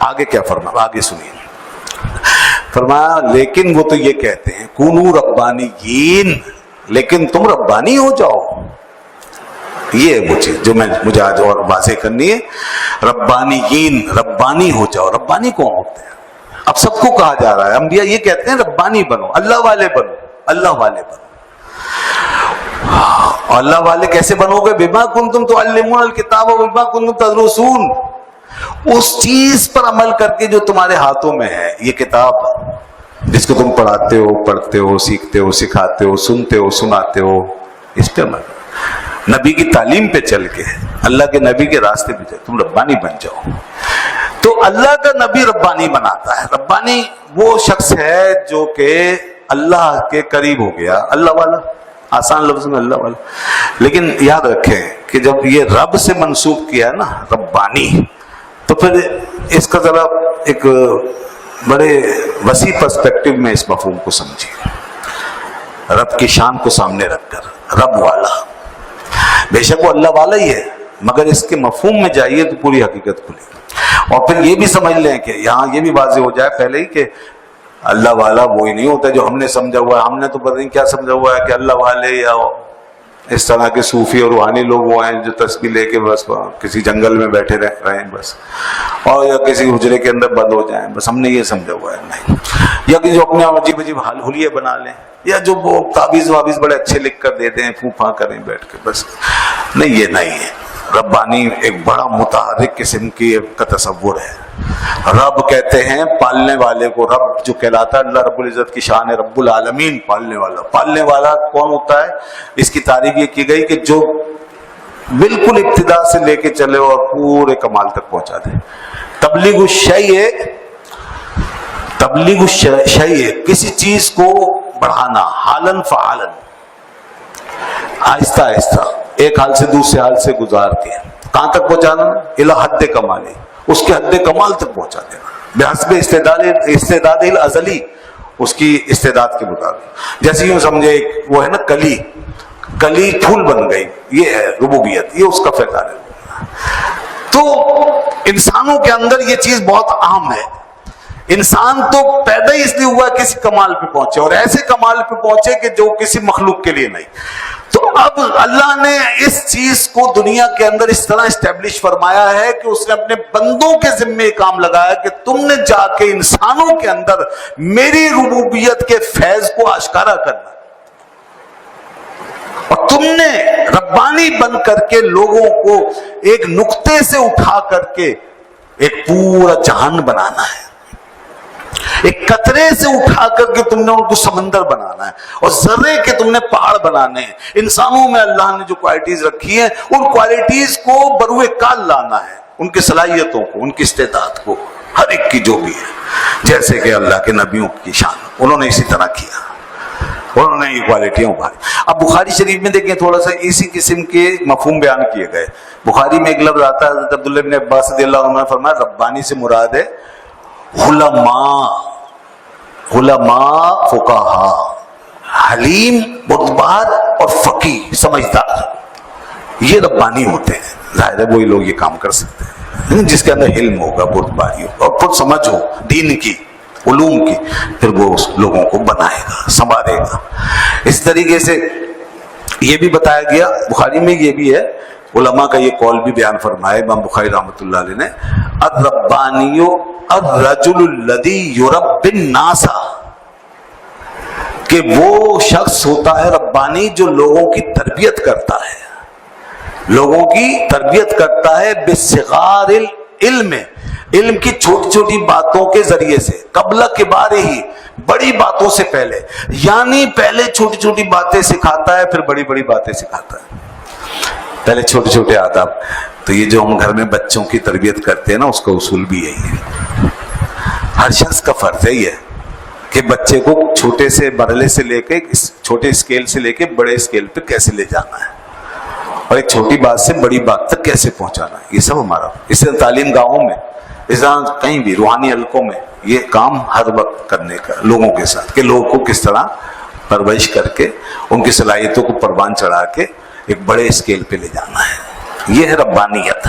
آگے کیا فرمایا، آگے سنیے، فرمایا لیکن وہ تو یہ کہتے ہیں کونو ربانیین، لیکن تم ربانی ہو جاؤ. یہ ہے وہ چیز جو مجھے آج اور واضح کرنی ہے. ربانیین، ربانی ہو جاؤ. ربانی کون ہوتے ہیں؟ اب سب کو کہا جا رہا ہے، انبیاء یہ کہتے ہیں ربانی بنو، اللہ والے بنو، اللہ والے بنو. اللہ والے کیسے بنو گے؟ بما کنتم تعلمون الکتاب وبما کنتم تدرسون، اس چیز پر عمل کر کے جو تمہارے ہاتھوں میں ہے، یہ کتاب جس کو تم پڑھاتے ہو، پڑھتے ہو، سیکھتے ہو، سکھاتے ہو، سنتے ہو، سناتے ہو، اس پہ عمل، نبی کی تعلیم پہ چل کے، اللہ کے نبی کے راستے پہ چل، تم ربانی بن جاؤ. تو اللہ کا نبی ربانی بناتا ہے. ربانی وہ شخص ہے جو کہ اللہ کے قریب ہو گیا، اللہ والا، آسان لفظ میں اللہ والا. لیکن یاد رکھیں کہ جب یہ رب سے منسوب کیا ہے نا ربانی، تو پھر اس کا ذرا ایک بڑے وسیع پرسپیکٹو میں اس مفہوم کو سمجھیے. رب کی شان کو سامنے رکھ کر رب والا، بے شک وہ اللہ والا ہی ہے، مگر اس کے مفہوم میں جائیے تو پوری حقیقت کھلے گی. اور پھر یہ بھی سمجھ لیں کہ یہاں یہ بھی واضح ہو جائے پہلے ہی کہ اللہ والا وہی نہیں ہوتا جو ہم نے سمجھا ہوا ہے. ہم نے تو پتہ نہیں کیا سمجھا ہوا ہے کہ اللہ والے یا اس طرح کے صوفی اور روحانی لوگ وہ ہیں جو تسبیح لے کے بس کسی جنگل میں بیٹھے رہیں بس، اور یا کسی حجرے کے اندر بند ہو جائیں بس. ہم نے یہ سمجھا ہوا ہے نہیں. یا کہ جو اپنے عجیب عجیب حلیے بنا لیں، یا جو وہ تعویذ وابیز بڑے اچھے لکھ کر دے دیں، پھونپھا کریں بیٹھ کے بس. نہیں، یہ نہیں ہے. ربانی ایک بڑا متحرک قسم کی کا تصور ہے. رب کہتے ہیں پالنے والے کو. رب جو کہلاتا ہے، اللہ رب العزت کی شان ہے رب العالمین، پالنے والا. پالنے والا کون ہوتا ہے؟ اس کی تعریف یہ کی گئی کہ جو بالکل ابتدا سے لے کے چلے اور پورے کمال تک پہنچا دے. تبلیغ الشیء، تبلیغ الشیء کسی چیز کو بڑھانا، حالن فعالن، آہستہ آہستہ ایک حال سے دوسرے حال سے گزار کے کہاں تک پہنچانا؟ الی حد کمال، اس کے حد کمال تک پہنچا دینا، بحسب استعداد الازلی، اس کی استعداد کے مطابق. جیسے یوں سمجھے وہ ہے نا کلی پھول بن گئی، یہ ہے ربوبیت، یہ اس کا فیضان ہے. تو انسانوں کے اندر یہ چیز بہت اہم ہے. انسان تو پیدا ہی اس لیے ہوا کسی کمال پہ پہنچے، اور ایسے کمال پہ پہنچے کہ جو کسی مخلوق کے لیے نہیں. تو اب اللہ نے اس چیز کو دنیا کے اندر اس طرح اسٹیبلش فرمایا ہے کہ اس نے اپنے بندوں کے ذمے کام لگایا کہ تم نے جا کے انسانوں کے اندر میری ربوبیت کے فیض کو آشکارا کرنا، اور تم نے ربانی بن کر کے لوگوں کو ایک نقطے سے اٹھا کر کے ایک پورا جہان بنانا ہے. ایک قطرے سے اٹھا کر کے تم نے ان کو سمندر بنانا ہے، اور ذرے کے تم نے پہاڑ بنانے ہیں. انسانوں میں اللہ نے جو کوالٹیز رکھی ہیں ان کوالٹیز کو بروئے کال لانا ہے، ان کی صلاحیتوں کو، ان کی استعداد کو، ہر ایک کی جو بھی ہے. جیسے کہ اللہ کے نبیوں کی شان، انہوں نے اسی طرح کیا، انہوں نے یہ کوالٹیاں ابھاری. اب بخاری شریف میں دیکھیں تھوڑا سا اسی قسم کے مفہوم بیان کیے گئے. بخاری میں ایک لفظ آتا ہے، حضرت عبداللہ بن عباس رضی اللہ عنہ نے فرمایا ربانی سے مراد ہے علماء فقہا، حلیم، بردبار اور فقیہ، سمجھدار، یہ ربانی ہوتے ہیں. ظاہر ہے وہی لوگ یہ کام کر سکتے ہیں جس کے اندر علم ہوگا، بردباری ہوگا اور خود سمجھ ہو دین کی، علوم کی، پھر وہ اس لوگوں کو بنائے گا، سنبھالے گا. اس طریقے سے یہ بھی بتایا گیا بخاری میں، یہ بھی ہے علماء کا یہ قول بھی بیان فرمائے امام بخاری رحمۃ اللہ علیہ نے، الربانی الرجل الذی یربی الناس، کہ وہ شخص ہوتا ہے ربانی جو لوگوں کی تربیت کرتا ہے، لوگوں کی تربیت کرتا ہے بصغار العلم، علم کی چھوٹی چھوٹی باتوں کے ذریعے سے، قبل کبار ہی، بڑی باتوں سے پہلے، یعنی پہلے چھوٹی چھوٹی باتیں سکھاتا ہے پھر بڑی بڑی باتیں سکھاتا ہے. پہلے چھوٹے چھوٹے آداب. تو یہ جو ہم گھر میں بچوں کی تربیت کرتے ہیں نا، اس کا اصول بھی یہی ہے. ہر شخص کا فرض ہے یہ کہ بچے کو چھوٹے سے مرحلے سے لے کے، چھوٹے اسکیل سے لے کے بڑے اسکیل پہ کیسے لے جانا ہے، اور ایک چھوٹی بات سے بڑی بات تک کیسے پہنچانا ہے. یہ سب ہمارا، اس سے تعلیم گاہوں میں، اس طرح کہیں بھی روحانی حلقوں میں یہ کام ہر وقت کرنے کا لوگوں کے ساتھ، کہ لوگوں کو کس طرح پرورش کر کے ان کی صلاحیتوں کو پروان چڑھا کے ایک بڑے اسکیل پہ لے جانا ہے. یہ ہے ربانیت.